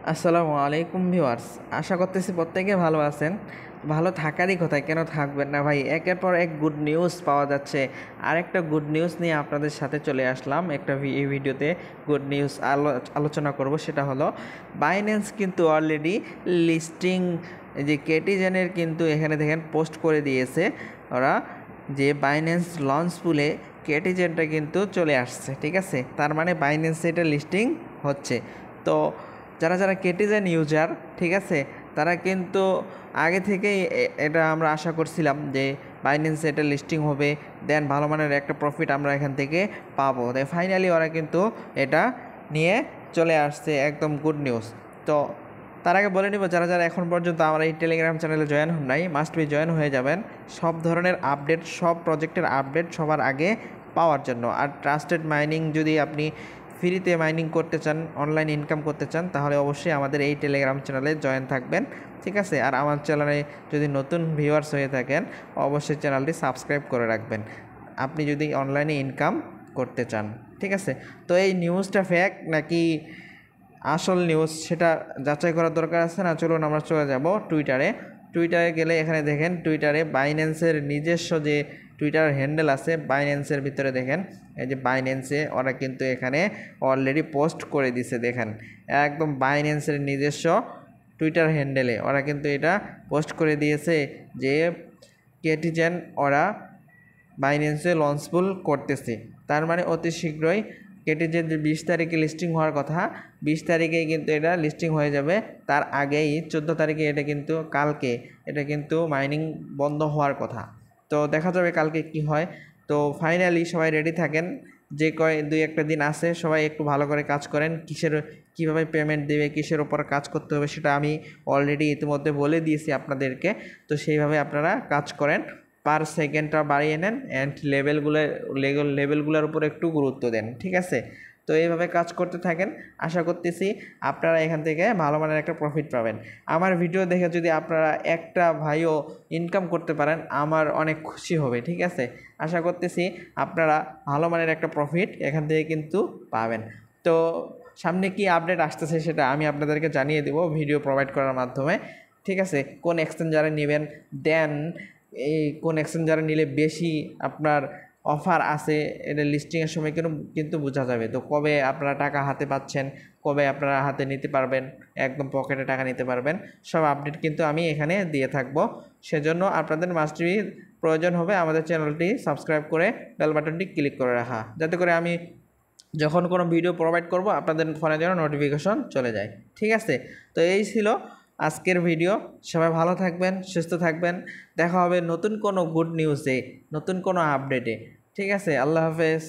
আসসালামু আলাইকুম ভিউয়ার্স, আশা করতেছি প্রত্যেকে ভালো আছেন। ভালো থাকারই কথা, কেন থাকবেন না ভাই। একের পর এক গুড নিউজ পাওয়া যাচ্ছে। আরেকটা গুড নিউজ নিয়ে আপনাদের সাথে চলে আসলাম। এই ভিডিওতে গুড নিউজ আলোচনা করব, সেটা হলো বাইন্যান্স কিন্তু অলরেডি লিস্টিং যে কেটিজেনের কিন্তু এখানে দেখেন পোস্ট করে দিয়েছে ওরা, যে বাইন্যান্স লঞ্চ পুলে কেটিজেনটা কিন্তু চলে আসছে। ঠিক আছে, তার মানে বাইন্যান্সে এটা লিস্টিং হচ্ছে। তো যারা যারা কেটিজেন ইউজার, ঠিক আছে, তারা কিন্তু আগে থেকেই এটা আমরা আশা করছিলাম যে বাইন্যান্সে এটা লিস্টিং হবে, দেন ভালো মানের একটা প্রফিট আমরা এখান থেকে পাবো। তাই ফাইনালি ওরা কিন্তু এটা নিয়ে চলে আসছে, একদম গুড নিউজ। তো তার আগে বলে নিব, যারা যারা এখন পর্যন্ত আমার এই টেলিগ্রাম চ্যানেলে জয়েন হন নাই, মাস্ট বি জয়েন হয়ে যাবেন সব ধরনের আপডেট, সব প্রজেক্টের আপডেট সবার আগে পাওয়ার জন্য। আর ট্রাস্টেড মাইনিং যদি আপনি ফ্রিতে মাইনিং করতে চান, অনলাইন ইনকাম করতে চান, তাহলে অবশ্যই আমাদের এই টেলিগ্রাম চ্যানেলে জয়েন থাকবেন। ঠিক আছে, আর আমার চ্যানেলে যদি নতুন ভিউয়ার্স হয়ে থাকেন, অবশ্যই চ্যানেলটি সাবস্ক্রাইব করে রাখবেন আপনি যদি অনলাইনে ইনকাম করতে চান। ঠিক আছে, তো এই নিউজটা ফেক নাকি আসল নিউজ সেটা যাচাই করার দরকার আছে না। চলুন আমরা চলে যাব টুইটারে গেলে এখানে দেখেন টুইটারে বাইন্যান্সের নিজস্ব যে টুইটার হ্যান্ডেল আছে, বাইন্যান্সের ভিতরে দেখেন এই যে বাইন্যান্সে ওরা কিন্তু এখানে অলরেডি পোস্ট করে দিছে। দেখেন একদম বাইন্যান্সের নিজস্ব টুইটার হ্যান্ডেলে ওরা কিন্তু এটা পোস্ট করে দিয়েছে যে কেটিজেন ওরা বাইন্যান্সে লঞ্চফুল করতেছে। তার মানে অতি শীঘ্রই কেটিজেন যে 20 তারিখে লিস্টিং হওয়ার কথা, 20 তারিখেই কিন্তু এটা লিস্টিং হয়ে যাবে। তার আগেই 14 তারিখে এটা কিন্তু কালকে এটা কিন্তু মাইনিং বন্ধ হওয়ার কথা। তো দেখা যাবে কালকে কি হয়। তো ফাইনালি সবাই রেডি থাকেন, যে দুই একটা দিন আছে, সবাই একটু ভালো করে কাজ করেন। কীভাবে পেমেন্ট দেবে, কিসের ওপর কাজ করতে হবে সেটা আমি অলরেডি ইতিমধ্যে বলে দিয়েছি আপনাদেরকে। তো সেইভাবে আপনারা কাজ করেন, পার সেকেন্ডটা বাড়িয়ে নেন অ্যান্ড লেভেলগুলোর উপর একটু গুরুত্ব দেন। ঠিক আছে, তো এইভাবে কাজ করতে থাকেন। আশা করতেছি আপনারা এখান থেকে ভালো মানের একটা প্রফিট পাবেন। আমার ভিডিও দেখে যদি আপনারা একটা ভাইও ইনকাম করতে পারেন, আমার অনেক খুশি হবে। ঠিক আছে, আশা করতেছি আপনারা ভালো মানের একটা প্রফিট এখান থেকে কিন্তু পাবেন। তো সামনে কি আপডেট আসতেছে সেটা আমি আপনাদেরকে জানিয়ে দেব ভিডিও প্রোভাইড করার মাধ্যমে। ঠিক আছে, কোন এক্সচেঞ্জারে নেবেন, দেন এই কোন এক্সচেঞ্জারে নিলে বেশি আপনার অফার আছে, এটা লিস্টিংয়ের সময় কিন্তু বোঝা যাবে। তো কবে আপনারা টাকা হাতে পাচ্ছেন, কবে আপনারা হাতে নিতে পারবেন, একদম পকেটে টাকা নিতে পারবেন, সব আপডেট কিন্তু আমি এখানে দিয়ে থাকবো। সেজন্য আপনাদের মাস্টবি প্রয়োজন হবে আমাদের চ্যানেলটি সাবস্ক্রাইব করে বেল বাটনটি ক্লিক করে রাখা, যাতে করে আমি যখন কোনো ভিডিও প্রোভাইড করব আপনাদের ফোনে যেন নোটিফিকেশন চলে যায়। ঠিক আছে, তো এই ছিল আজকের ভিডিও। সবাই ভালো থাকবেন, সুস্থ থাকবেন। দেখা হবে নতুন কোনো গুড নিউজে, নতুন কোনো আপডেটে। ঠিক আছে, আল্লাহ হাফেজ।